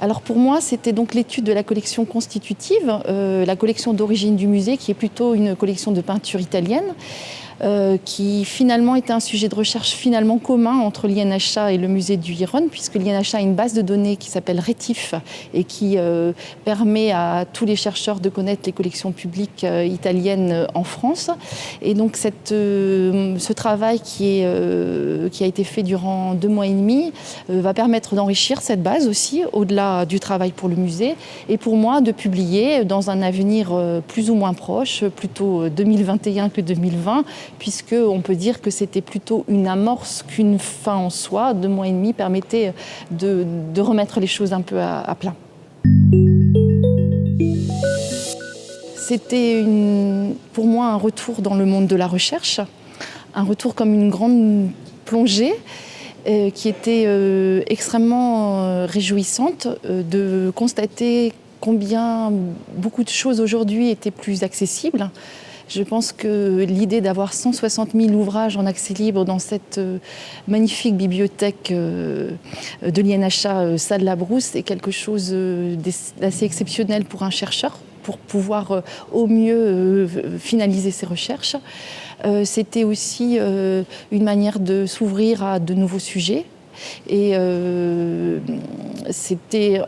Alors pour moi, c'était donc l'étude de la collection constitutive, la collection d'origine du musée, qui est plutôt une collection de peinture italienne, qui finalement était un sujet de recherche finalement commun entre l'INHA et le musée du Hiron, puisque l'INHA a une base de données qui s'appelle RETIF et qui permet à tous les chercheurs de connaître les collections publiques italiennes en France. Et donc ce travail qui a été fait durant 2 mois et demi va permettre d'enrichir cette base aussi, au-delà du travail pour le musée, et pour moi de publier dans un avenir plus ou moins proche, plutôt 2021 que 2020, puisqu'on peut dire que c'était plutôt une amorce qu'une fin en soi. 2 mois et demi permettaient de remettre les choses un peu à plat. C'était pour moi un retour dans le monde de la recherche, un retour comme une grande plongée qui était extrêmement réjouissante de constater combien beaucoup de choses aujourd'hui étaient plus accessibles. Je pense que l'idée d'avoir 160 000 ouvrages en accès libre dans cette magnifique bibliothèque de l'INHA Sade-Labrousse est quelque chose d'assez exceptionnel pour un chercheur, pour pouvoir au mieux finaliser ses recherches. C'était aussi une manière de s'ouvrir à de nouveaux sujets. Et c'était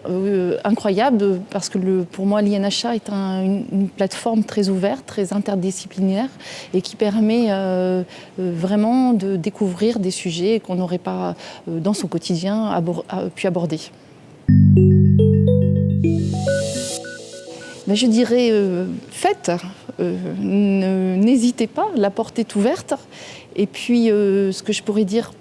incroyable parce que pour moi l'INHA est une plateforme très ouverte, très interdisciplinaire et qui permet vraiment de découvrir des sujets qu'on n'aurait pas dans son quotidien pu aborder. Mais je dirais faites, n'hésitez pas, la porte est ouverte. Et puis ce que je pourrais dire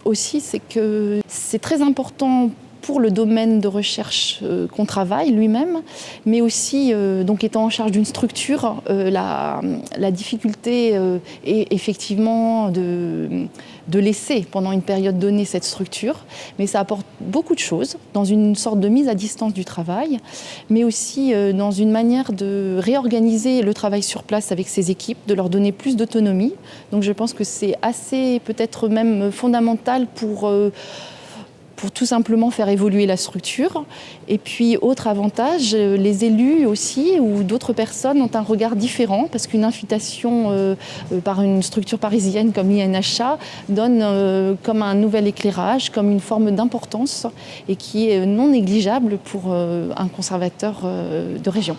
aussi, c'est que c'est très important pour le domaine de recherche qu'on travaille lui-même, mais aussi, donc étant en charge d'une structure, la difficulté est effectivement de laisser pendant une période donnée cette structure, mais ça apporte beaucoup de choses dans une sorte de mise à distance du travail, mais aussi dans une manière de réorganiser le travail sur place avec ses équipes, de leur donner plus d'autonomie. Donc je pense que c'est assez, peut-être même fondamental pour tout simplement faire évoluer la structure. Et puis, autre avantage, les élus aussi ou d'autres personnes ont un regard différent parce qu'une invitation par une structure parisienne comme l'INHA donne comme un nouvel éclairage, comme une forme d'importance et qui est non négligeable pour un conservateur de région.